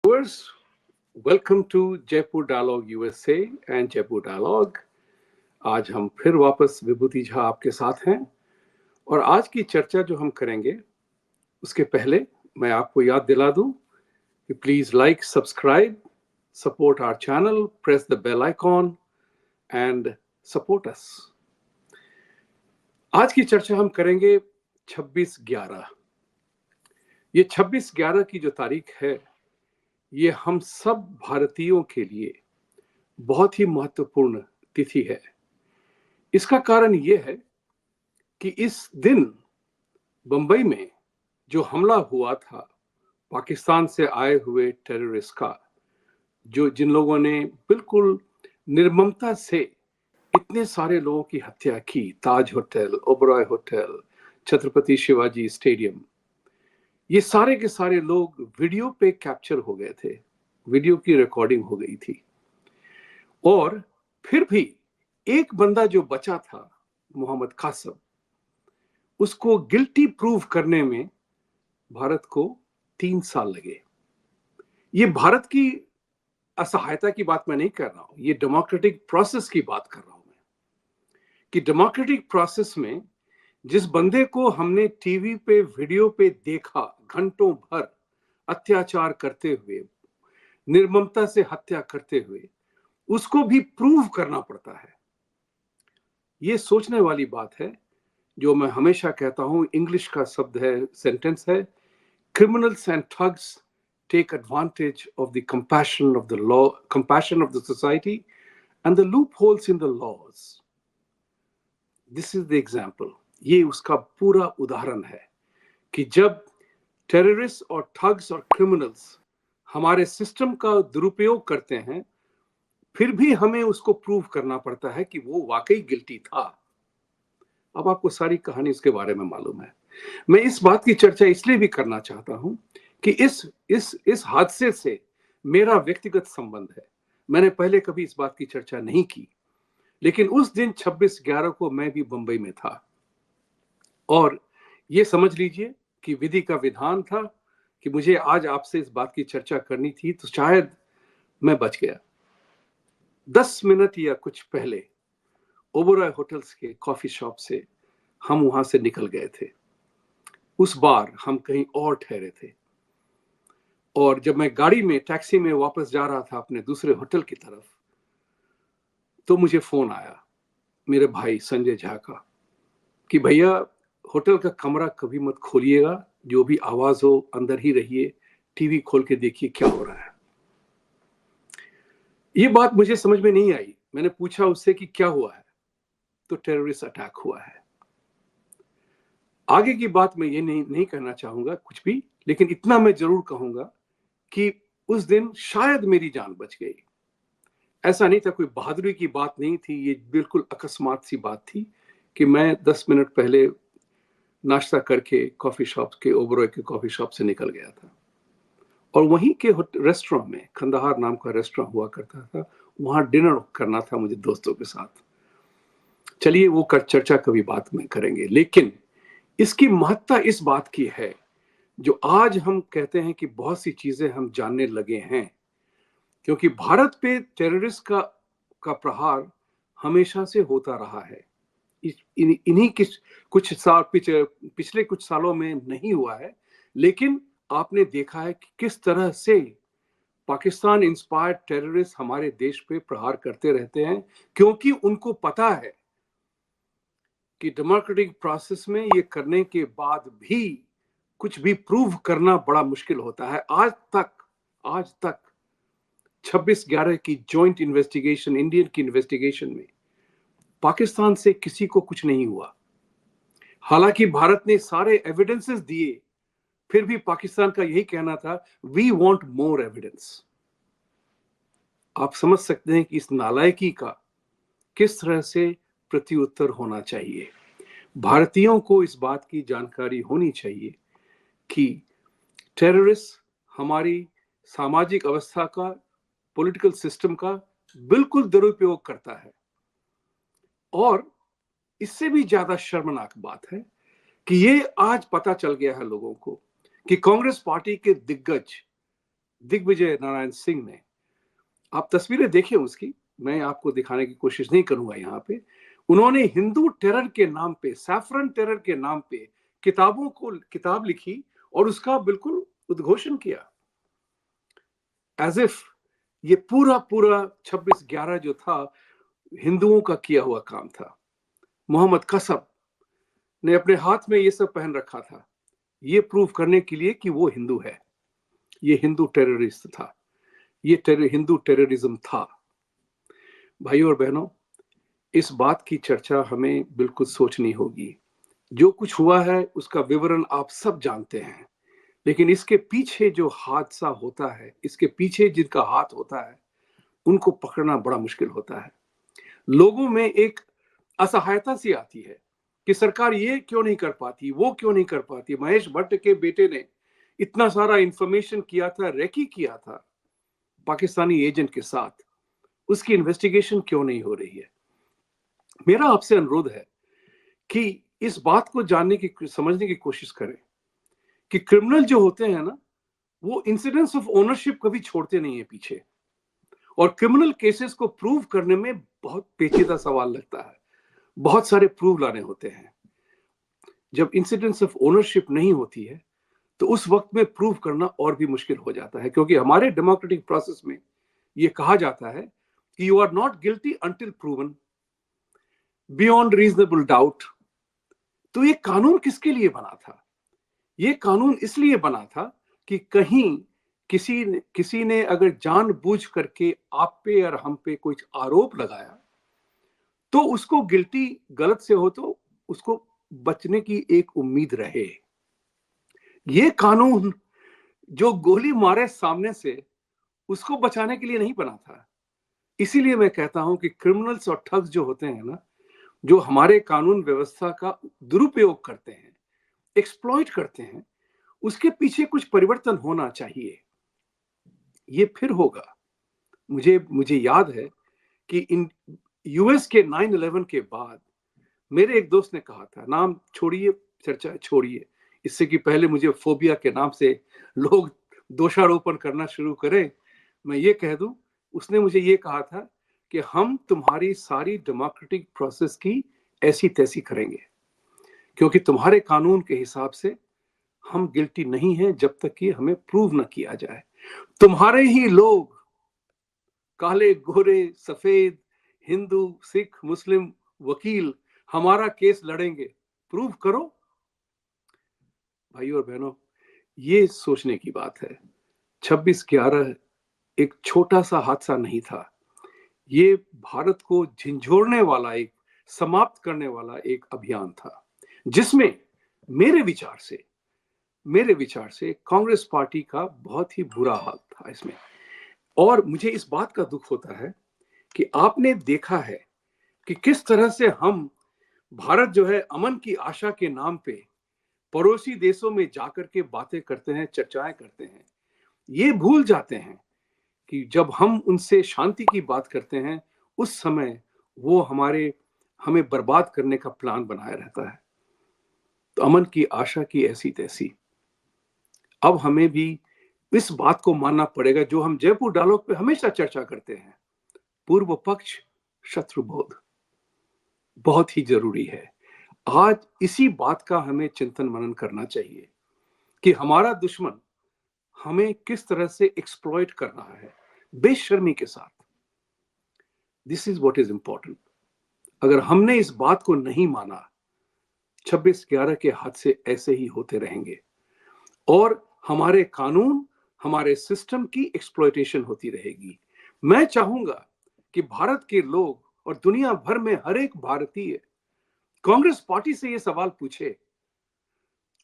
Viewers, welcome to Jaipur Dialogue USA and Jaipur Dialogue. आज हम फिर वापस विभूति झा आपके साथ हैं और आज की चर्चा जो हम करेंगे उसके पहले मैं आपको याद दिला दूं कि please like, subscribe, support our channel, press the bell icon and support us. आज की चर्चा हम करेंगे 26/11. ये 26/11 की जो तारीख है ये हम सब भारतीयों के लिए बहुत ही महत्वपूर्ण तिथि है. इसका कारण ये है कि इस दिन बंबई में जो हमला हुआ था पाकिस्तान से आए हुए टेररिस्ट का, जो जिन लोगों ने बिल्कुल निर्ममता से इतने सारे लोगों की हत्या की, Taj hotel, Oberoi hotel, Chhatrapati Shivaji stadium, ये सारे के सारे लोग वीडियो पे कैप्चर हो गए थे, वीडियो की रिकॉर्डिंग हो गई थी. और फिर भी एक बंदा जो बचा था, मोहम्मद कासिम, उसको गिल्टी प्रूव करने में भारत को 3 साल लगे. ये भारत की असहायता की बात मैं नहीं कर रहा हूं, ये डेमोक्रेटिक प्रोसेस की बात कर रहा हूं मैं, कि डेमोक्रेटिक प्रोसेस में जिस बंदे को हमने टीवी पे, वीडियो पे देखा घंटों भर अत्याचार करते हुए, निर्ममता से हत्या करते हुए, उसको भी प्रूव करना पड़ता है. ये सोचने वाली बात है. जो मैं हमेशा कहता हूं, इंग्लिश का शब्द है, सेंटेंस है, criminals and thugs take advantage of the compassion of the law, compassion of the society and the loopholes in the laws. This is the example. ये उसका पूरा उदाहरण है कि जब टेररिस्ट और ठग्स और क्रिमिनल्स हमारे सिस्टम का दुरुपयोग करते हैं, फिर भी हमें उसको प्रूव करना पड़ता है कि वो वाकई गिल्टी था. अब आपको सारी कहानी इसके बारे में मालूम है. मैं इस बात की चर्चा इसलिए भी करना चाहता हूं कि इस हादसे से मेरा व्यक्तिगत संबंध है. मैंने पहले कभी इस बात की चर्चा नहीं की, लेकिन उस दिन 26/11 को मैं भी बंबई में था और ये समझ लीजिए कि विधि का विधान था कि मुझे आज आपसे इस बात की चर्चा करनी थी, तो शायद मैं बच गया. 10 मिनट या कुछ पहले ओबरॉय होटल्स के कॉफी शॉप से हम वहां से निकल गए थे. उस बार हम कहीं और ठहरे थे और जब मैं गाड़ी में, टैक्सी में वापस जा रहा था अपने दूसरे होटल की तरफ, तो मुझे फोन आया मेरे भाई संजय झा का कि भैया होटल का कमरा कभी मत खोलिएगा, जो भी आवाज हो अंदर ही रहिए, टीवी खोल के देखिए क्या हो रहा है. ये बात मुझे समझ में नहीं आई. मैंने पूछा उससे कि क्या हुआ है, तो टेररिस्ट अटैक हुआ है. आगे की बात मैं ये नहीं कहना चाहूंगा कुछ भी, लेकिन इतना मैं जरूर कहूंगा कि उस दिन शायद मेरी जान बच गई. ऐसा नहीं था, कोई बहादुरी की बात नहीं थी, ये बिल्कुल अकस्मात सी बात थी कि मैं 10 मिनट पहले नाश्ता करके कॉफी शॉप के, ओबरॉय के कॉफी शॉप से निकल गया था और वहीं के रेस्टोरेंट में, खंडहार नाम का रेस्टोरेंट हुआ करता था, वहां डिनर करना था मुझे दोस्तों के साथ. चलिए वो चर्चा कभी बात में करेंगे, लेकिन इसकी महत्ता इस बात की है, जो आज हम कहते हैं कि बहुत सी चीजें हम जानने लगे हैं, क्योंकि भारत पे टेररिस्ट का प्रहार हमेशा से होता रहा है. इन्हीं कुछ साल पिछले कुछ सालों में नहीं हुआ है, लेकिन आपने देखा है कि किस तरह से पाकिस्तान इंस्पायर्ड टेररिस्ट हमारे देश पे प्रहार करते रहते हैं, क्योंकि उनको पता है कि डेमोक्रेटिक प्रोसेस में ये करने के बाद भी कुछ भी प्रूव करना बड़ा मुश्किल होता है. आज तक 26/11 की जॉइंट इन्वेस्टिगेशन, इंडियन की इन्वेस्टिगेशन में पाकिस्तान से किसी को कुछ नहीं हुआ. हालांकि भारत ने सारे एविडेंसेस दिए, फिर भी पाकिस्तान का यही कहना था, वी वांट मोर एविडेंस. आप समझ सकते हैं कि इस नालायकी का किस तरह से प्रत्युत्तर होना चाहिए. भारतीयों को इस बात की जानकारी होनी चाहिए कि टेररिस्ट हमारी सामाजिक अवस्था का, पॉलिटिकल सिस्टम का बिल्कुल दुरुपयोग करता है. और इससे भी ज्यादा शर्मनाक बात है कि ये आज पता चल गया है लोगों को कि कांग्रेस पार्टी के दिग्गज दिग्विजय नारायण सिंह ने, आप तस्वीरें देखें उसकी, मैं आपको दिखाने की कोशिश नहीं करूंगा यहाँ पे, उन्होंने हिंदू टेरर के नाम पे, सैफरन टेरर के नाम पे किताब लिखी और उसका बिल्कुल उद्घोषण किया, एज इफ ये पूरा पूरा 26/11 जो था हिंदुओं का किया हुआ काम था। मोहम्मद कसब ने अपने हाथ में ये सब पहन रखा था, ये प्रूव करने के लिए कि वो हिंदू है, ये हिंदू टेररिस्ट था, ये हिंदू टेररिज्म था। भाइयों और बहनों, इस बात की चर्चा हमें बिल्कुल सोचनी होगी। जो कुछ हुआ है उसका विवरण आप सब जानते हैं, लेकिन इसके पीछे जो हादसा होता है, इसके पीछे जिनका हाथ होता है, उनको पकड़ना बड़ा मुश्किल होता है। लोगों में एक असहायता सी आती है कि सरकार ये क्यों नहीं कर पाती, वो क्यों नहीं कर पाती। महेश भट्ट के बेटे ने इतना सारा इंफॉर्मेशन किया था, रेकी किया था पाकिस्तानी एजेंट के साथ, उसकी इन्वेस्टिगेशन क्यों नहीं हो रही है। मेरा आपसे अनुरोध है कि इस बात को जानने की, समझने की कोशिश करें कि क्रिमिनल जो होते हैं ना, वो इंसिडेंट्स ऑफ ओनरशिप कभी छोड़ते नहीं है पीछे, और क्रिमिनल केसेस को प्रूव करने में बहुत पेचीदा सवाल लगता है, बहुत सारे प्रूव लाने होते हैं। जब इंसिडेंट्स ऑफ ओनरशिप नहीं होती है तो उस वक्त में प्रूव करना और भी मुश्किल हो जाता है, क्योंकि हमारे डेमोक्रेटिक प्रोसेस में यह कहा जाता है कि you are not guilty until proven beyond reasonable doubt. तो ये कानून किसके लिए बना था? ये कानून इसलिए बना था कि कहीं किसी ने अगर जानबूझ करके आप पे और हम पे कुछ आरोप लगाया तो उसको गिल्टी गलत से हो तो उसको बचने की एक उम्मीद रहे। ये कानून जो गोली मारे सामने से, उसको बचाने के लिए नहीं बना था। इसीलिए मैं कहता हूं कि क्रिमिनल्स और ठग्स जो होते हैं ना, जो हमारे कानून व्यवस्था का दुरुपयोग करते हैं, एक्सप्लॉइट करते हैं, उसके पीछे कुछ परिवर्तन होना चाहिए। ये फिर होगा। मुझे याद है कि इन यूएस के 9/11 के बाद मेरे एक दोस्त ने कहा था, नाम छोड़िए, चर्चा छोड़िए, इससे कि पहले मुझे फोबिया के नाम से लोग दोषारोपण करना शुरू करें, मैं ये कह दूं, उसने मुझे ये कहा था कि हम तुम्हारी सारी डेमोक्रेटिक प्रोसेस की ऐसी तैसी करेंगे, क्योंकि तुम्हारे कानून के हिसाब से हम गिल्टी नहीं हैं जब तक कि हमें प्रूव न किया जाए। तुम्हारे ही लोग, काले गोरे सफेद, हिंदू सिख मुस्लिम वकील हमारा केस लड़ेंगे, प्रूव करो। भाइयों और बहनों, ये सोचने की बात है। 26/11 एक छोटा सा हादसा नहीं था, ये भारत को झिंझोड़ने वाला, एक समाप्त करने वाला एक अभियान था, जिसमें मेरे विचार से कांग्रेस पार्टी का बहुत ही बुरा हाल था इसमें। और मुझे इस बात का दुख होता है कि आपने देखा है कि किस तरह से हम, भारत जो है अमन की आशा के नाम पे पड़ोसी देशों में जाकर के बातें करते हैं, चर्चाएं करते हैं, ये भूल जाते हैं कि जब हम उनसे शांति की बात करते हैं उस समय वो हमें बर्बाद करने का प्लान बनाया रहता है। तो अमन की आशा की ऐसी तैसी, अब हमें भी इस बात को मानना पड़ेगा जो हम जयपुर डायलॉग पे हमेशा चर्चा करते हैं, पूर्व पक्ष शत्रुबोध बहुत ही जरूरी है। आज इसी बात का हमें चिंतन मनन करना चाहिए कि हमारा दुश्मन हमें किस तरह से एक्सप्लॉइट कर रहा है बेशर्मी के साथ। This is what is important. अगर हमने इस बात को नहीं माना, 26/11 के हादसे ऐसे ही होते रहेंगे और हमारे कानून, हमारे सिस्टम की एक्सप्लॉइटेशन होती रहेगी। मैं चाहूंगा कि भारत के लोग और दुनिया भर में हर एक भारतीय कांग्रेस पार्टी से यह सवाल पूछे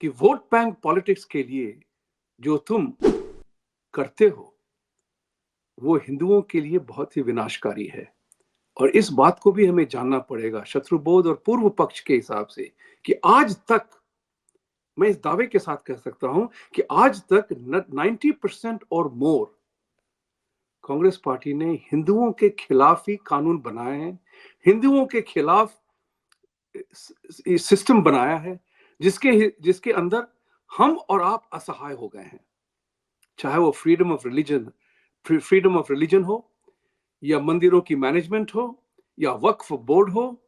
कि वोट बैंक पॉलिटिक्स के लिए जो तुम करते हो वो हिंदुओं के लिए बहुत ही विनाशकारी है। और इस बात को भी हमें जानना पड़ेगा शत्रुबोध और पूर्व पक्ष के हिसाब से कि आज तक, मैं इस दावे के साथ कह सकता हूं कि आज तक 90% और मोर कांग्रेस पार्टी ने हिंदुओं के खिलाफ ही कानून बनाए हैं, हिंदुओं के खिलाफ सिस्टम बनाया है जिसके अंदर हम और आप असहाय हो गए हैं। चाहे वो फ्रीडम ऑफ रिलीजन हो, या मंदिरों की मैनेजमेंट हो, या वक्फ बोर्ड हो,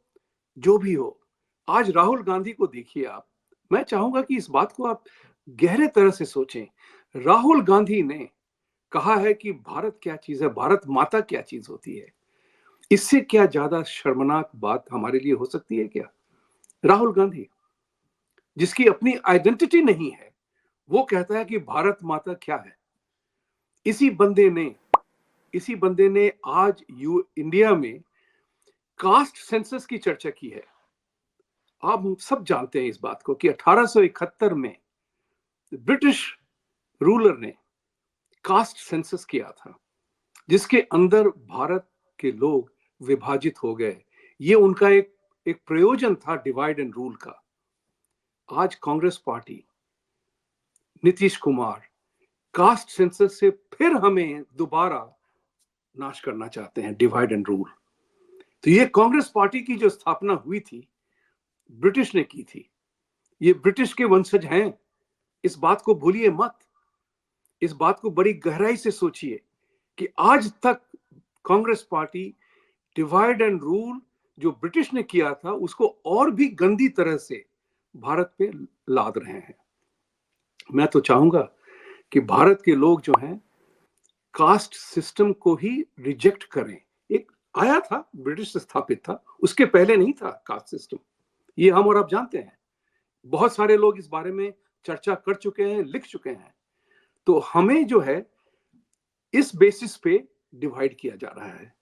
जो भी हो। आज राहुल गांधी को देखिए आप, मैं चाहूंगा कि इस बात को आप गहरे तरह से सोचें। राहुल गांधी ने कहा है कि भारत क्या चीज है, भारत माता क्या चीज होती है। इससे क्या ज्यादा शर्मनाक बात हमारे लिए हो सकती है क्या? राहुल गांधी, जिसकी अपनी आइडेंटिटी नहीं है, वो कहता है कि भारत माता क्या है। इसी बंदे ने आज इंडिया में कास्ट सेंसस की चर्चा की है। आप सब जानते हैं इस बात को कि 1871 में ब्रिटिश रूलर ने कास्ट सेंसस किया था, जिसके अंदर भारत के लोग विभाजित हो गए। ये उनका एक प्रयोजन था डिवाइड एंड रूल का। आज Congress party, Nitish Kumar caste census से फिर हमें दोबारा नाश करना चाहते हैं, डिवाइड एंड रूल। तो ये कांग्रेस पार्टी की जो स्थापना हुई थी, ब्रिटिश ने की थी। ये ब्रिटिश के वंशज हैं, इस बात को भूलिए मत। इस बात को बड़ी गहराई से सोचिए कि आज तक Congress party divide and rule जो ब्रिटिश ने किया था, उसको और भी गंदी तरह से भारत पे लाद रहे हैं। मैं तो चाहूंगा कि भारत के लोग जो हैं, कास्ट सिस्टम को ही रिजेक्ट करें। एक आया था, ब्रिटिश स्थापित था, उसके पहले नहीं था कास्ट सिस्टम। ये हम और आप जानते हैं। बहुत सारे लोग इस बारे में चर्चा कर चुके हैं, लिख चुके हैं। तो हमें जो है, इस बेसिस पे डिवाइड किया जा रहा है,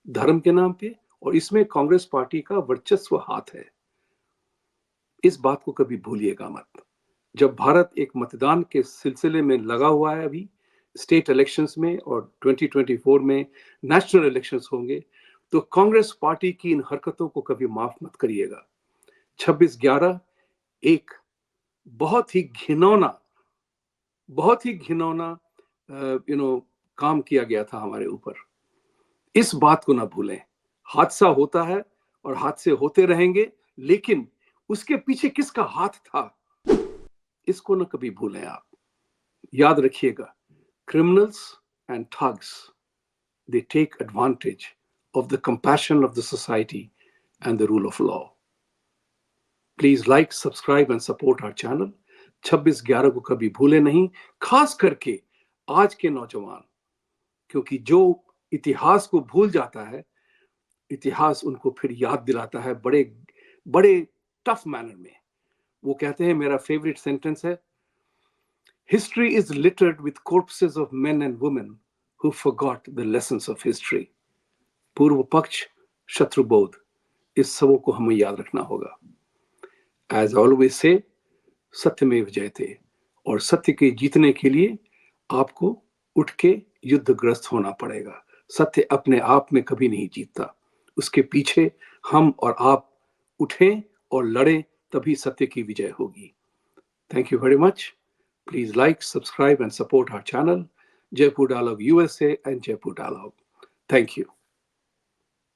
धर्म के नाम पे, और इसमें कांग्रेस पार्टी का वर्चस्व हाथ है। इस बात को कभी भूलिएगा मत। जब भारत एक मतदान के सिलसिले में लगा हुआ है, अभी स्टेट इलेक्शंस में और 2024 में नेशनल इलेक्शंस होंगे, तो कांग्रेस पार्टी की इन हरकतों को कभी माफ मत करिएगा। 26/11 एक बहुत ही घिनौना काम किया गया था हमारे ऊपर। इस बात को ना भूलें। हादसा होता है और हादसे होते रहेंगे, लेकिन उसके पीछे किसका हाथ था, इसको ना कभी भूलें आप। याद रखिएगा, criminals and thugs, they take advantage of the compassion of the society and the rule of law. Please like, subscribe and support our channel. 26/11 को कभी भूले नहीं, खास करके आज के नौजवान, क्योंकि जो इतिहास को भूल जाता है, इतिहास उनको फिर याद दिलाता है बड़े बड़े टफ मैनर में। वो कहते हैं, मेरा फेवरेट सेंटेंस है, history is littered with corpses of men and women who forgot the lessons of history. पूर्व पक्ष, शत्रुबोध, इस सबों को हमें याद रखना होगा। As I always say, सत्यमेव जयते, और सत्य के जीतने के लिए आपको उठ के युद्धग्रस्त होना पड़ेगा। सत्य अपने आप में कभी नहीं जीतता, उसके पीछे हम और आप उठें और लड़ें, तभी सत्य की विजय होगी। Thank you very much. Please like, subscribe and support our channel, Jaipur Dialogue USA and Jaipur Dialogue. Thank you.